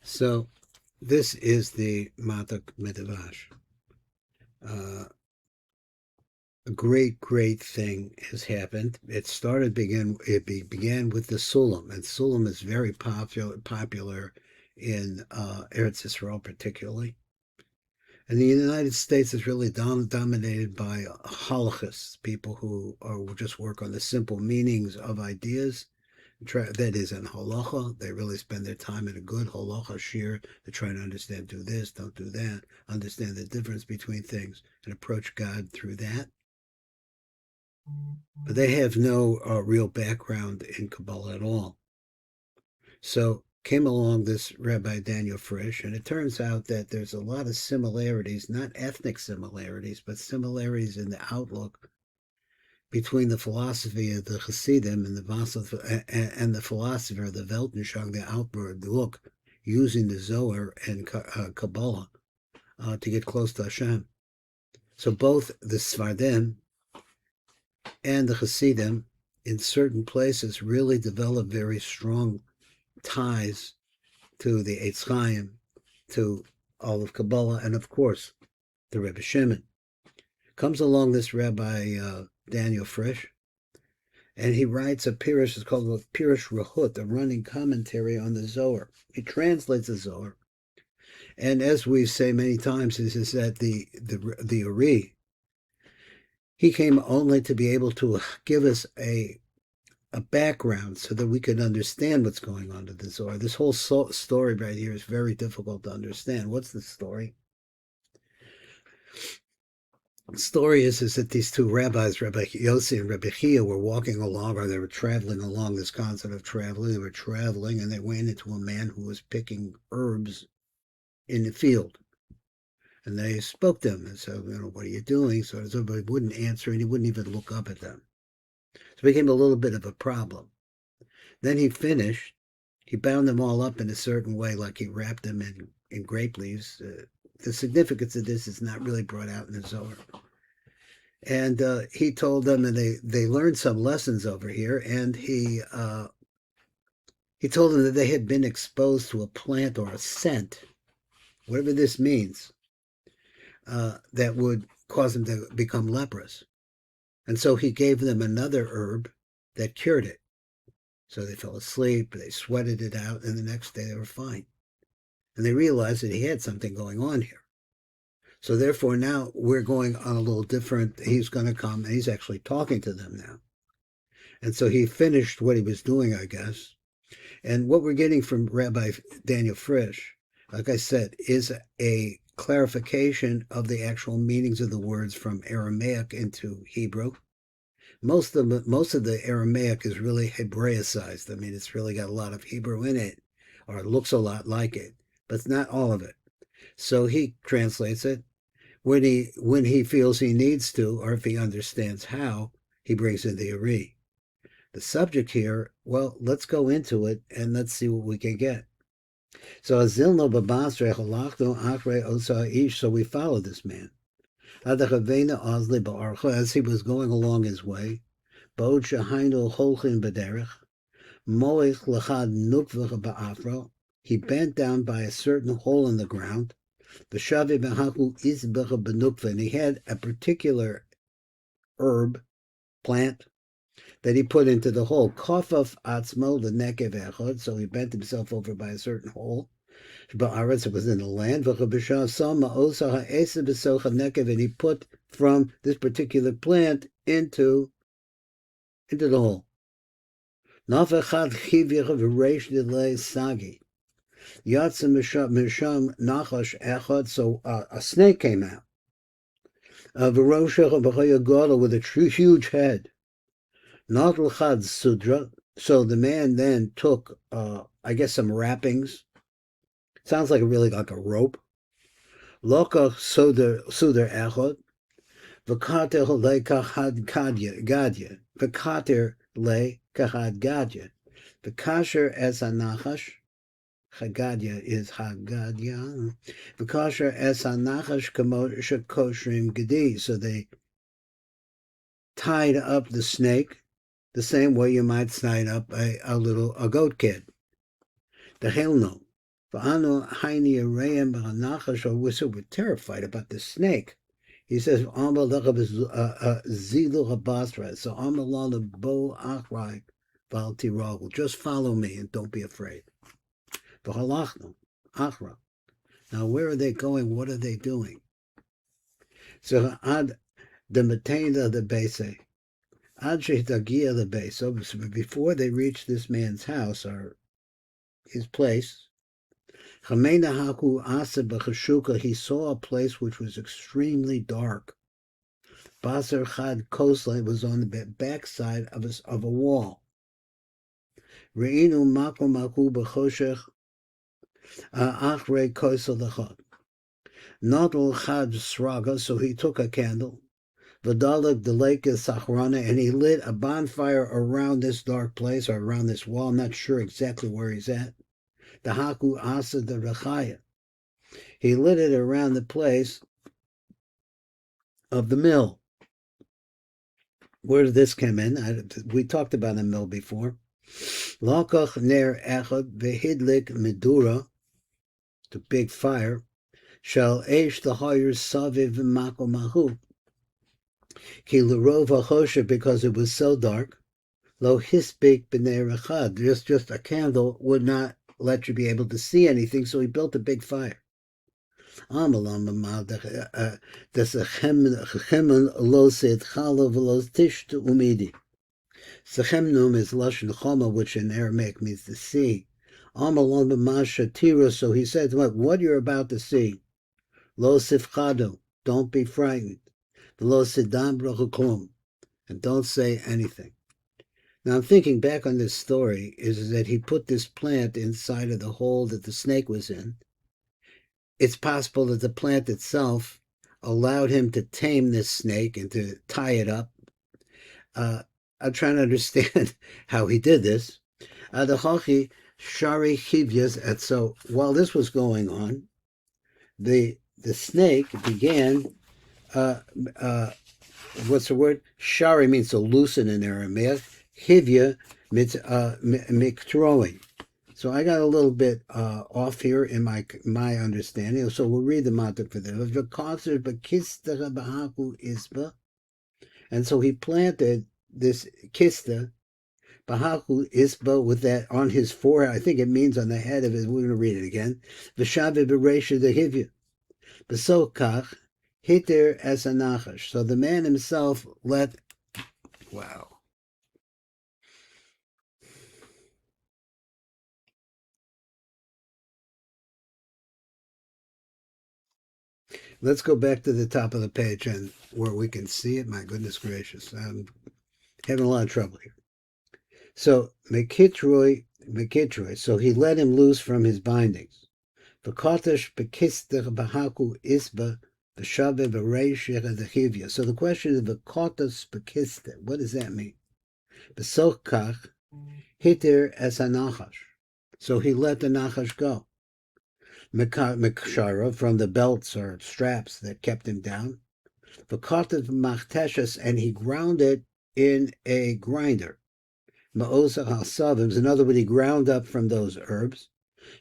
So this is the Matok Midvash. A great thing has happened. It began with the Sulam, and Sulam is very popular in Eretz Yisrael particularly. And the United States is really dominated by halachists, people who just work on the simple meanings of ideas. That is, in halacha, they really spend their time in a good halacha shir to try to understand, do this, don't do that, understand the difference between things, and approach God through that. But they have no real background in Kabbalah at all. So came along this Rabbi Daniel Frisch, and it turns out that there's a lot of similarities, not ethnic similarities, but similarities in the outlook between the philosophy of the Hasidim and the philosophy of the Weltanschauung, the outward look, using the Zohar and Kabbalah to get close to Hashem. So both the Sfardim and the Hasidim, in certain places, really develop very strong ties to the Eitz Chaim, to all of Kabbalah, and of course, the Rebbe Shimon. Comes along this Rabbi Daniel Frisch, and he writes a Pirush, it's called a Pirush Rahut, a running commentary on the Zohar. He translates the Zohar, and as we say many times, is that the Uri, he came only to be able to give us a background so that we could understand what's going on in the Zohar. This whole story right here is very difficult to understand. What's the story? The story is that these two rabbis, Rabbi Yossi and Rabbi Chia, were walking along, or they were traveling along, this concept of traveling. They were traveling, and they ran into a man who was picking herbs in the field. And they spoke to him and said, what are you doing? So everybody wouldn't answer, and he wouldn't even look up at them. So it became a little bit of a problem. Then he finished. He bound them all up in a certain way, like he wrapped them in grape leaves. The significance of this is not really brought out in the Zohar. And he told them, and they learned some lessons over here, and he told them that they had been exposed to a plant or a scent, whatever this means, that would cause them to become leprous. And so he gave them another herb that cured it. So they fell asleep, they sweated it out, and the next day they were fine. And they realized that he had something going on here. So therefore now we're going on a little different, he's going to come, and he's actually talking to them now. And so he finished what he was doing, I guess. And what we're getting from Rabbi Daniel Frisch, like I said, is a clarification of the actual meanings of the words from Aramaic into Hebrew. Most of the Aramaic is really Hebraicized. I mean, it's really got a lot of Hebrew in it, or it looks a lot like it, but it's not all of it. So he translates it. When he feels he needs to, or if he understands how, he brings in the Uri. The subject here, well, let's go into it and let's see what we can get. So Azilno babasre halachno achre osa ish. So we follow this man. As he was going along his way, Bod shahainu holchin bederech, moich lachad nukvach ba'afro. He bent down by a certain hole in the ground. And he had a particular herb, plant, that he put into the hole. Kofaf atzmo the nekev echad, so he bent himself over by a certain hole. Ba'aretz, it was in the land. And he put from this particular plant into the hole. So a snake came out. With a huge head. So the man then took, I guess, some wrappings. Sounds like like a rope. Loka suder echad. V'kater le kahad gadya. V'kater le kahad gadya. V'kasher es anachash. Chagadya is Hagadya. V'kasher es anachash koshrim gedi. So they tied up the snake the same way you might tie up a goat kid. The helno. So we're terrified about the snake. He says, so just follow me and don't be afraid. Now, where are they going? What are they doing? So, ad the Matena the base. The base. So before they reach this man's house or his place, he saw a place which was extremely dark. Basar Chad Kosla was on the backside of a wall. Re'inu Mako Maku B'choshech Achrei Kosel Lechad. Nodal Chad Sraga, so he took a candle. V'dalag Deleka Sachrana, and he lit a bonfire around this dark place or around this wall. I'm not sure exactly where he's at. The Haku Asa the Rechaya. He lit it around the place of the mill. Where did this come in? We talked about a mill before. Lakach ner echad vehidlik medura, the big fire. Shall eish the higher saviv v'mako mahu. Ki l'rov hachoshev, because it was so dark. Lo hispik b'nei rechad. Just a candle would not let you be able to see anything, so he built a big fire. Amalam Sechem lo sid chalav lo tishtu umidi. Sechemnum is lashon choma, which in Aramaic means to see. Amalam b'masha tira, so he said, what you're about to see. Lo sifchadu, don't be frightened. Lo sidam brachuklum, and don't say anything. Now I'm thinking back on this story, is that he put this plant inside of the hole that the snake was in. It's possible that the plant itself allowed him to tame this snake and to tie it up. I'm trying to understand how he did this. The Shari Chivyas, and so while this was going on, the snake began, what's the word? Shari means to loosen in Aramaic. Chivya miktroi. So I got a little bit off here in my understanding. So we'll read the Matok for this. And so he planted this kista, Bahaku Isba, with that on his forehead. I think it means on the head of his. We're going to read it again. V'shavi b'reisha dehivya. B'sokach hiter as a nachash. So the man himself let. Wow. Let's go back to the top of the page and where we can see it. My goodness gracious, I'm having a lot of trouble here. So Mekitroi, so he let him loose from his bindings. V'kotesh bekister b'haku isba v'shave v'reish yechadachivya. So the question is v'kotesh bekister. What does that mean? B'sochkach hiter es hanachash. So he let the nachash go. Mekshara, from the belts or straps that kept him down. V'kotev machteshes, and he ground it in a grinder. Ma'osa hasavim, in other words, he ground up from those herbs.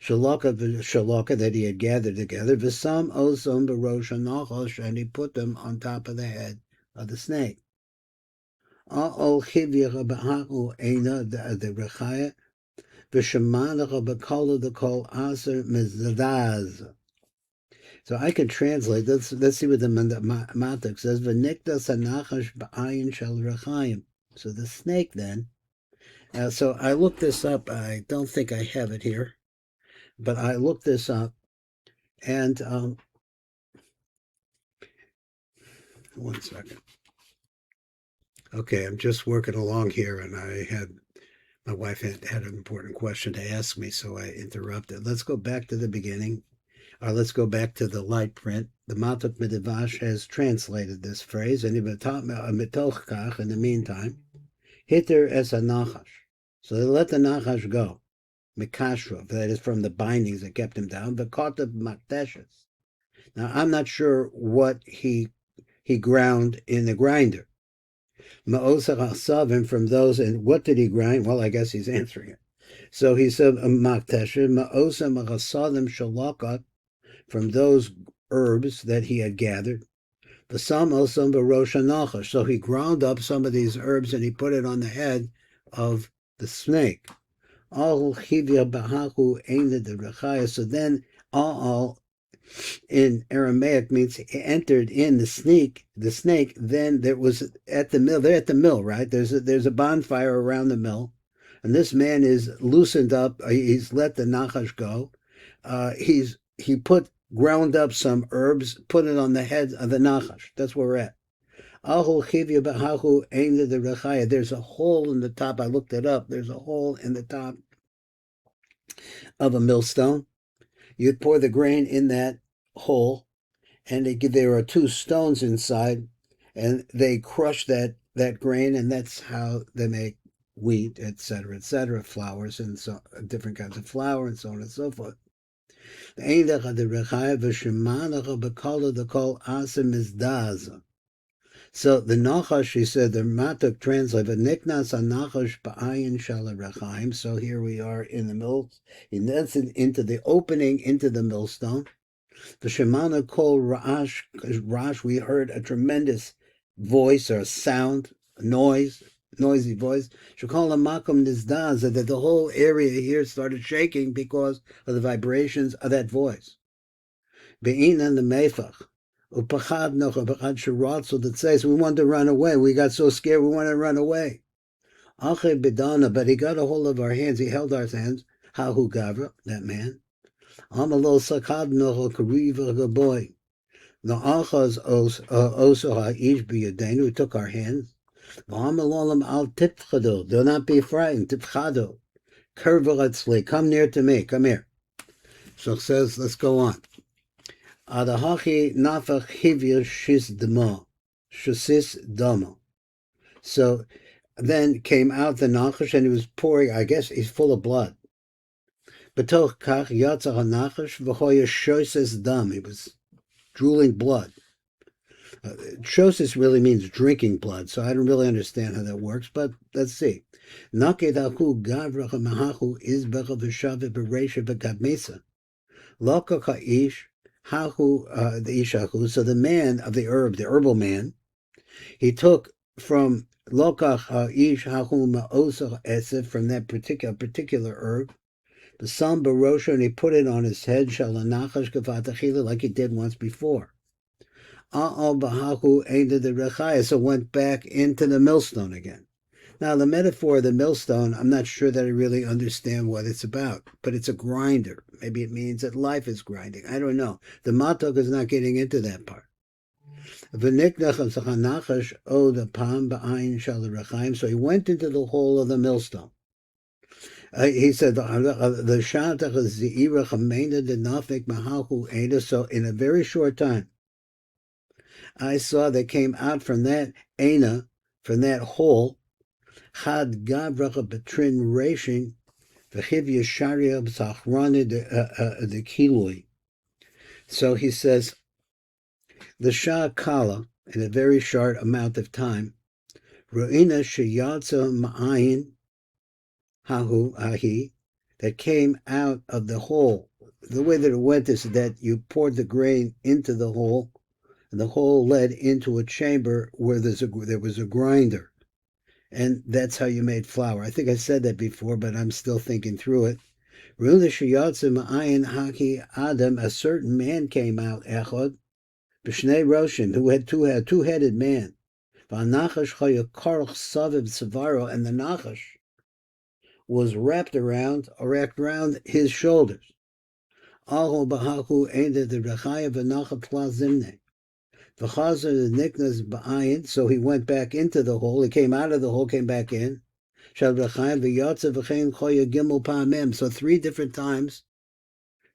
Shalaka that he had gathered together. V'sam osom b'rosh hanachash, and he put them on top of the head of the snake. A'ol chivya b'haku eina the rechaya. So I can translate. Let's see what the Matok says. So the snake then. So I looked this up. I don't think I have it here, but I looked this up, and 1 second. Okay, I'm just working along here, and my wife had an important question to ask me, so I interrupted. Let's go back to the beginning. Let's go back to the light print. The Matok Midvash has translated this phrase, and in the meantime, hiter es a nachash. So they let the nachash go. Mikashra, that is from the bindings that kept him down. But kotav makteshes. Now I'm not sure what he ground in the grinder. Ma'osach asavim, from those, and what did he grind? Well, I guess he's answering it. So he said, "Makteshe ma'osa ma'chasadim shalaka," from those herbs that he had gathered. The sam osam b'rosh hanachash. So he ground up some of these herbs and he put it on the head of the snake. Al chivya b'haku ained the rechaya. So then al in Aramaic means entered in the snake. Then there was at the mill. They're at the mill, right? There's a bonfire around the mill, and this man is loosened up. He's let the nachash go. He ground up some herbs, put it on the head of the nachash. That's where we're at. There's a hole in the top. I looked it up. There's a hole in the top of a millstone. You'd pour the grain in that hole, and there are two stones inside, and they crush that grain, and that's how they make wheat, etc., flours, and so different kinds of flour, and so on and so forth. So the Nachash, he said, the Matok translate, "V'niknas hanachash ba'ayin shel rechaim." So here we are in the mill, into the opening into the millstone. The Shemana called Rash, we heard a tremendous voice or sound, noisy voice. Shekala makom nizdaz, that the whole area here started shaking because of the vibrations of that voice. Be'inan the mefach. Upachad nocha b'chad shiratzu, that says we wanted to run away. We got so scared we wanted to run away. Ache bidana, but he got a hold of our hands. He held our hands. Hahu gavra, that man. Amalo sakad nocha kariva gaboy. The achaz oso ha'ish b'yadenu, who took our hands. V'amalolam al tipchado, do not be frightened. Tipchado, kurvalatzli, come near to me. Come here. So it says, let's go on. Adahachi nafach hivya shis demo, shasis domo. So then came out the nachash, and he was pouring. I guess he's full of blood. Betoch kach yatza hanachash v'hoya shoses dam. He was drooling blood. Shosis really means drinking blood, so I don't really understand how that works, but let's see. Nakedahu gavrach mahahu izbecha v'shavet b'reisha v'kadmesa. Loka ka'ish. Hahu, the Ishahu, so the man of the herbal man, he took from Lokach Ish Hahu Ma'osach Esef, from that particular herb, the Sam Barosha, and he put it on his head, Shalanachash Gavatachila, like he did once before. A'al Bahahu ended the Rechaya, so went back into the millstone again. Now, the metaphor of the millstone, I'm not sure that I really understand what it's about, but it's a grinder. Maybe it means that life is grinding. I don't know. The Matok is not getting into that part. So he went into the hole of the millstone. He said, the so in a very short time, I saw that came out from that Aina, from that hole, Chad Gavracha Betrin Racing, V'chiv Yesharia B'Sachrani the Kilui. So he says, the Shah Kala, in a very short amount of time, Ru'ina Sheyatza Ma'ayin Hahu Ahi, that came out of the hole. The way that it went is that you poured the grain into the hole, and the hole led into a chamber where there was a grinder. And that's how you made flour. I think I said that before, but I'm still thinking through it. A certain man came out, Echod, B'shnei Roshin, who had two-headed man. And the Nachash was wrapped around his shoulders. So he went back into the hole. He came out of the hole, came back in. So 3 different times,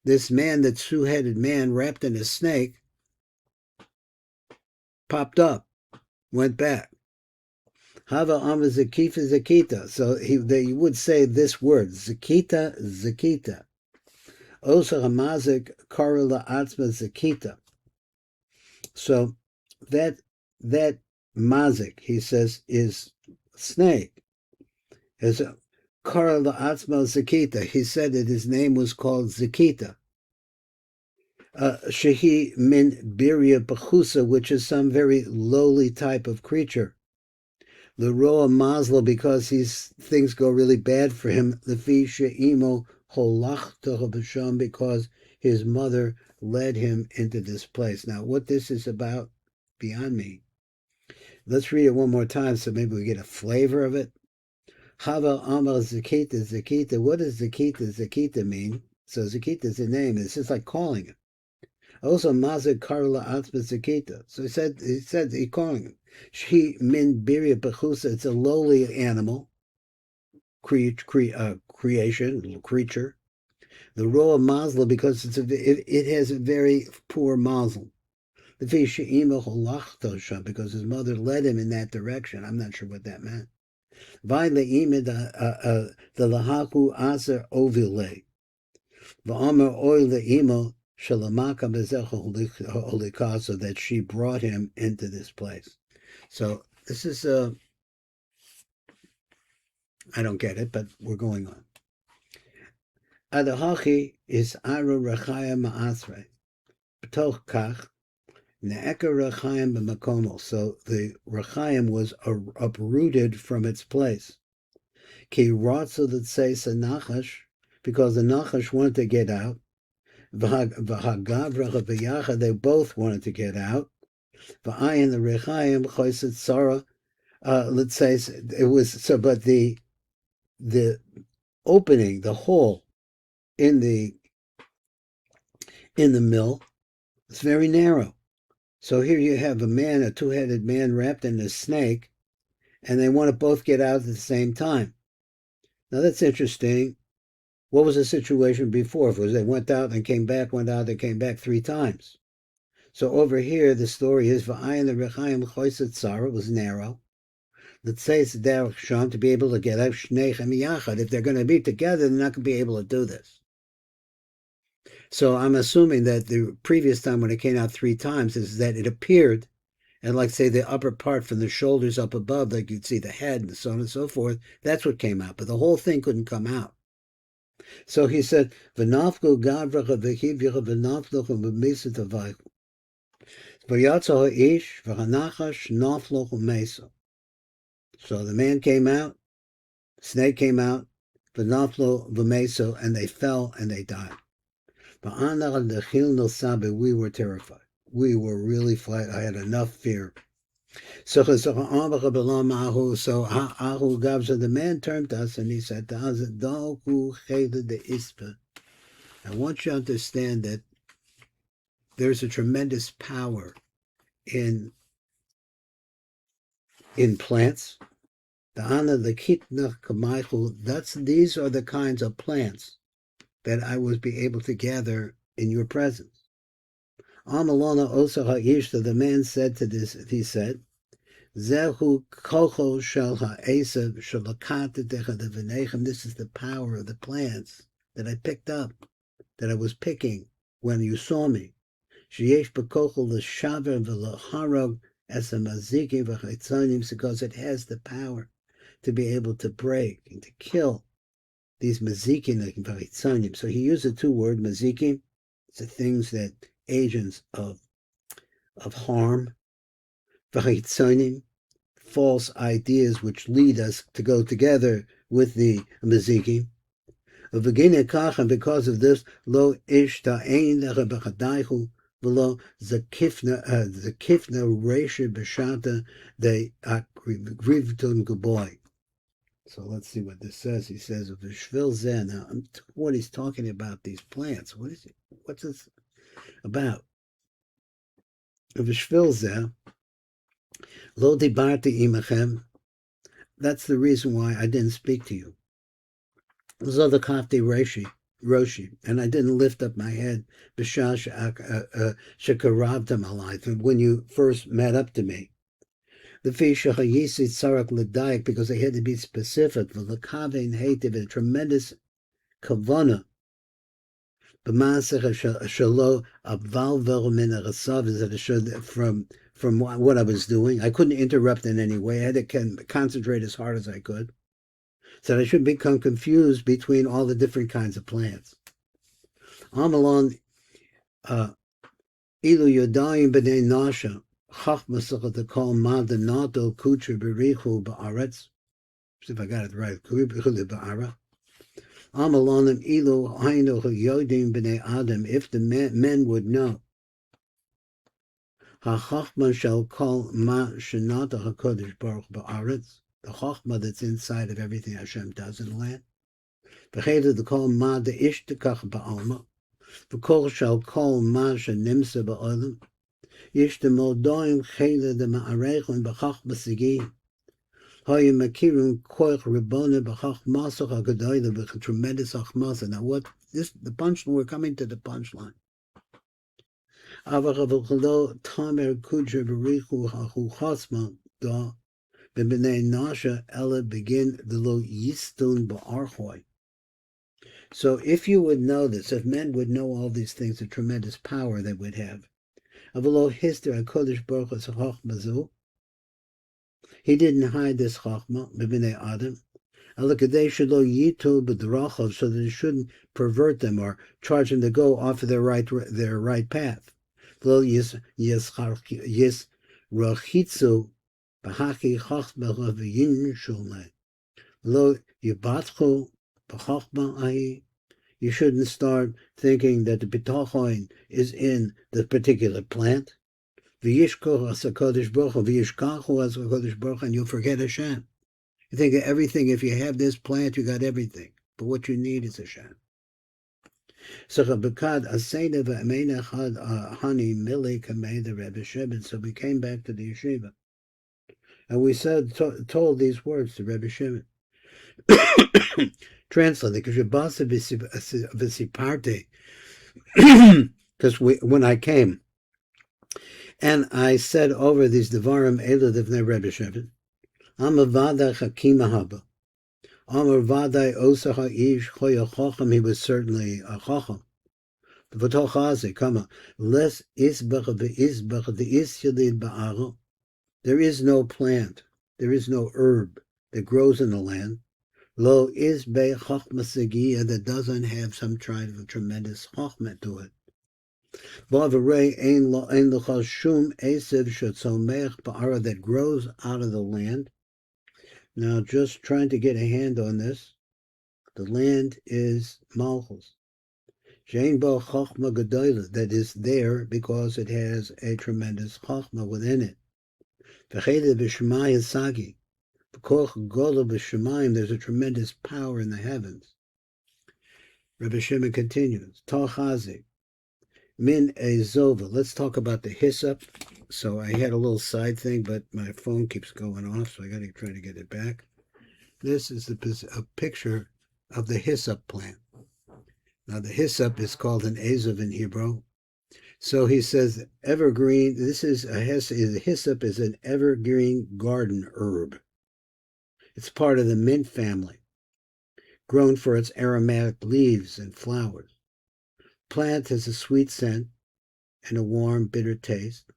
this man, the two-headed man wrapped in a snake, popped up, went back. Hava Amma Zakita Zakita. So they would say this word, Zakita Zakita. Osa Hamazik Karula Atzma Zakita. So that mazik, he says, is snake. Is Kara la'atzmo Zakita. He said that his name was called Zakita. Shehi min biria bechusa, which is some very lowly type of creature. The roa mazlo, because things go really bad for him. The fi she'imo holach b'sham, because his mother led him into this place. Now, what this is about, beyond me. Let's read it one more time so maybe we get a flavor of it. Hava Amar Zakita, Zakita. What does Zakita, Zakita mean? So Zakita is a name. It's just like calling him. Also, Mazak Karla Atzma Zakita. So he calling him. She min biria bechusa. It's a lowly animal, creation, little creature. The roa mazla, because it has a very poor mazel. The fisheima holachto, because his mother led him in that direction. I'm not sure what that meant. The lahaku aser ovile. V'amer oil le'imo shalamaka bezecha, so that she brought him into this place. So this is I don't get it, but we're going on. Adahachi is aru rachaya ma'asre. B'toch kach ne'eka rachayim b'makomo. So the rachayim was uprooted from its place. Ki ratzu l'tseisa nachash, because the nachash wanted to get out. V'hagavra v'yacha, they both wanted to get out. V'ayin the rechayim choiset Sarah. Let's say it was so, but the opening, the hole in the mill, is very narrow. So here you have a two-headed man wrapped in a snake, and they want to both get out at the same time. Now that's interesting. What was the situation before? If it was they went out and came back, went out and came back 3 times. So over here, the story is V'ayin the Rechayim Choiset Tzara was narrow. Let's say it's Derech Sham, to be able to get out Shneichem Yachad. If they're going to be together, they're not going to be able to do this. So I'm assuming that the previous time when it came out 3 times is that it appeared, and like say the upper part from the shoulders up above, like you'd see the head and so on and so forth, that's what came out. But the whole thing couldn't come out. So he said, "V'nafku gavracha v'hivyacha v'naflucha v'misa tavaychu. V'yatzo ha'ish v'hanachash nafluch u'mesa." So the man came out, snake came out, v'naflu v'mesa, and they fell and they died. V'anach l'chil nilsabe, we were terrified. We were really flat. I had enough fear. So Ahu Gavza, the man turned to us and he said to us, I want you to understand that there's a tremendous power in plants. These are the kinds of plants that I would be able to gather in your presence. The man said to this, he said, Zehu kocho shel ha'esav shalakata. This is the power of the plants that I picked up, that I was picking when you saw me. Sheyesh b'kocho l'shaver v'l'harog as a maziki v'chaytzonim, because it has the power to be able to break and to kill these mazikim v'chaytzonim. So he used the 2 words mazikim. It's the things that agents of harm, v'chaytzonim, false ideas which lead us to go together with the mazikim. And because of this, lo ishta'ein b'chadaychu v'lo zakifna reisha b'shata de akrivton geboy. So let's see what this says. He says, "V'shvil zeh." Now, what he's talking about, these plants. What is it? What's this about? V'shvil zeh. Lo dibarti imachem. That's the reason why I didn't speak to you. Zod kafti roshi, and I didn't lift up my head. B'shah shekaravtam alai, when you first met up to me. The fisha hayisi tzarak l'dayak, because they had to be specific. V'lakavein hativ, a tremendous kavana. B'masech shalo avalvel min ha'rasav, is that it showed from what I was doing. I couldn't interrupt in any way. I had to concentrate as hard as I could. So they shouldn't become confused between all the different kinds of plants. Amalon ilu yodayim b'nei nasha chachma to call madanato kutra berichu ba'aretz. See if I got it right. Kutra ba'ara. Amalonim ilu hainu yodim b'nei adam. If the men would know. HaChachma shall call ma shenata HaKodesh Baruch ba'aretz. The Chachma that's inside of everything Hashem does in the land. V'cheda to call ma de ishtekach ba'alma. V'kol shall call ma shenimsa ba'olam. Yish de modoim cheda de ma'arechon b'chachma sigi. Hoye makirim koich ribone b'chachma soch ha'gadoyle b'ch tremendous achmasa. Now what, this, the punchline, we're coming to the punchline. Avachavachalo tamer kudra b'richu ha'chu chasma da b'bnei nasha ela begin the lo yistun ba'archoi. So if you would know this, if men would know all these things, the tremendous power they would have. Avalo hister HaKodesh Baruch Hu Chachma zu. He didn't hide this Chachma, b'bnei Adam. Alakadei shelo yitu b'drachov, so that it shouldn't pervert them or charge them to go off of their right path. Lo yis rachitzu b'haki Chachma v'yin shulmei. Lo yibatchu b'chachma ahi. You shouldn't start thinking that the bitachon is in the particular plant. V'yishkoch as HaKodesh Baruch Hu, v'yishkachu as HaKodesh Baruch Hu, and you'll forget Hashem. You think of everything, if you have this plant, you got everything. But what you need is Hashem. So we came back to the yeshiva. And we said, told these words to Rebbe Shimon. Translated, because when I came, and I said over these Devarim Elu Divnei Rebbe Shimon, Amar Vadai Chakima Haba, Amar Vadai Osa Ha'ish Choya Chacham, he was certainly a Chacham. V'toch Hazi, Kama, Les Isbach V'Isbach V'Is Yalid Ba'aro. There is no plant, there is no herb that grows in the land. Lo Isbe Chachma Segiya, that doesn't have some kind of tremendous Chachma to it. V'avarei Ein L'chal Shum Esev Shetzomech Ba'ara, that grows out of the land. Now, just trying to get a hand on this, the land is Malchus. Shein Bo Chachma Gedola, that is there because it has a tremendous Chachma within it. V'cheda b'Shemayim Sagi, v'koch Gola b'Shemayim, there's a tremendous power in the heavens. Rebbe Shimon continues, Talchazi, Min Ezova. Let's talk about the hyssop. So I had a little side thing, but my phone keeps going off, so I got to try to get it back. This is a picture of the hyssop plant. Now the hyssop is called an ezov in Hebrew. So he says evergreen. This is a hyssop is an evergreen garden herb. It's part of the mint family, grown for its aromatic leaves and flowers. Plant has a sweet scent and a warm, bitter taste.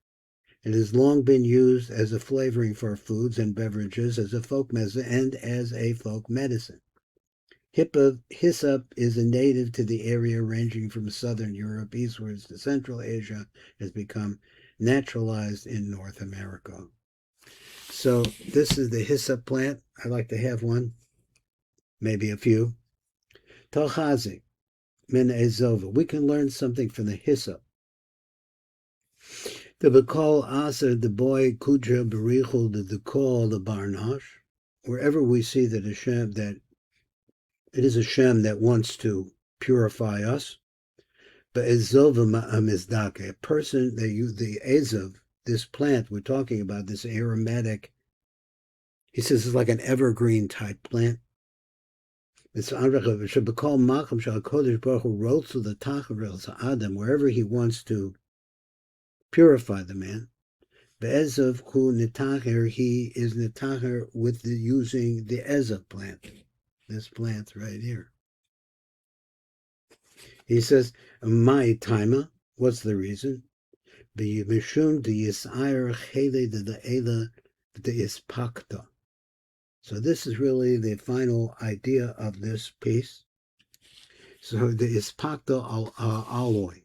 It has long been used as a flavoring for foods and beverages, as a folk medicine, and as a folk medicine. Hyssop is a native to the area, ranging from southern Europe eastwards to Central Asia, has become naturalized in North America. So this is the hyssop plant. I like to have one, maybe a few. Talchazi, min ezova. We can learn something from the hyssop. The Bekal Aser, the boy Kudra Berichul, the call the Barnash, wherever we see that Hashem, that it is Hashem that wants to purify us. But Ezova Ma'amizdake, a person, the Ezov, this plant we're talking about, this aromatic, he says it's like an evergreen type plant. It's should be called Makam Shal Kodesh Baruch Hu wrote to the Tachavel Adam, wherever he wants to purify the man. Be'ezov hu nitacher, he is nitacher with using the ezov plant. This plant right here. He says, my taima, what's the reason? Mishum de yisayr chele de ela de ispakta. So this is really the final idea of this piece. So the ispakta alloy.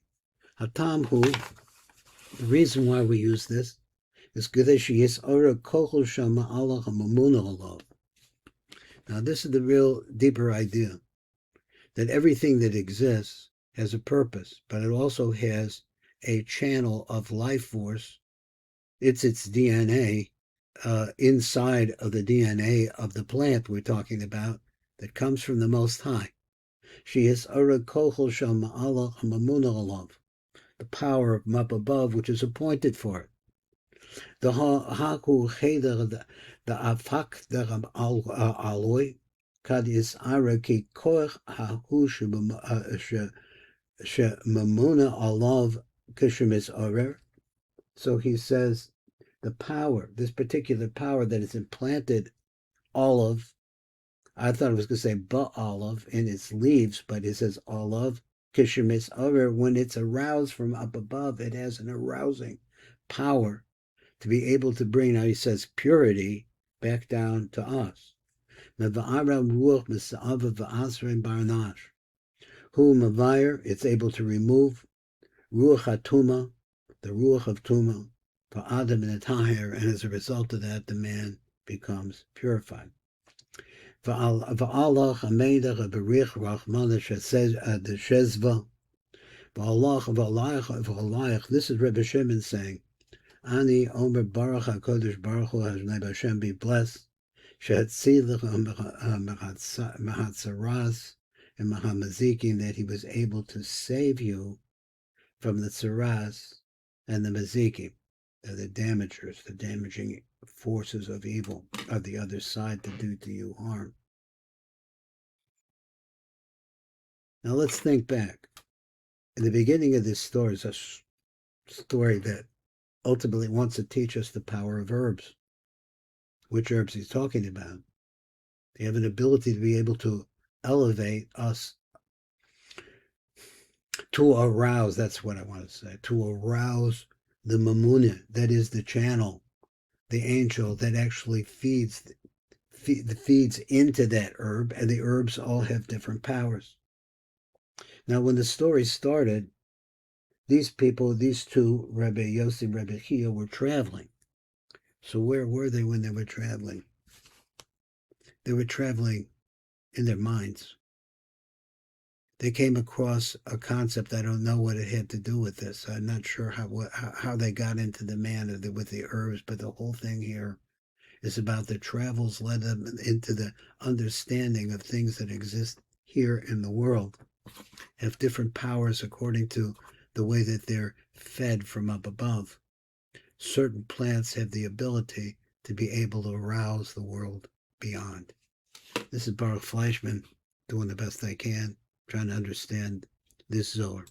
Hatam hu, the reason why we use this is kadesh yisora kochel shama Allah hamamuna alav. Now this is the real deeper idea, that everything that exists has a purpose, but it also has a channel of life force. It's its DNA inside of the DNA of the plant we're talking about that comes from the Most High. She is Ara Kochel Sham Allah Hamamuna Alav, the power from up above which is appointed for it. The Haku Cheder, the Afak der Aloi, Kad is Ara Ki Koch Haku Shemamuna Alav Kishemis Arer. So he says, the power, this particular power that is implanted olive, I thought it was going to say olive in its leaves, but it says olive, kishemis over, when it's aroused from up above, it has an arousing power to be able to bring, now he says, purity back down to us. Who mavire, it's able to remove ruach hatuma, the ruach of tuma, for Adam and Tahir, and as a result of that, the man becomes purified. V'Allah Hamedach Berich Rachmana Shezva. V'Alayach. This is Rebbe Shimon saying, Ani Omer Baruch HaKodesh Baruch Hu Hashem Hashem be blessed. Shehatzilach Mahatzaras and Mahamazikin, that he was able to save you from the tsaras and the mazikim, the damagers, the damaging forces of evil of the other side to do to you harm. Now let's think back. In the beginning of this story is a story that ultimately wants to teach us the power of herbs. Which herbs he's talking about? They have an ability to be able to elevate us, to arouse, that's what I want to say, to arouse the mamuna, that is the channel, the angel that actually feeds into that herb, and the herbs all have different powers. Now, when the story started, these people, these two, Rebbe Yossi and Rebbe Chia, were traveling. So where were they when they were traveling? They were traveling in their minds. They came across a concept, I don't know what it had to do with this. I'm not sure how they got into the man with the herbs, but the whole thing here is about the travels led them into the understanding of things that exist here in the world, have different powers according to the way that they're fed from up above. Certain plants have the ability to be able to arouse the world beyond. This is Baruch Fleischman doing the best I can, trying to understand this Zohar.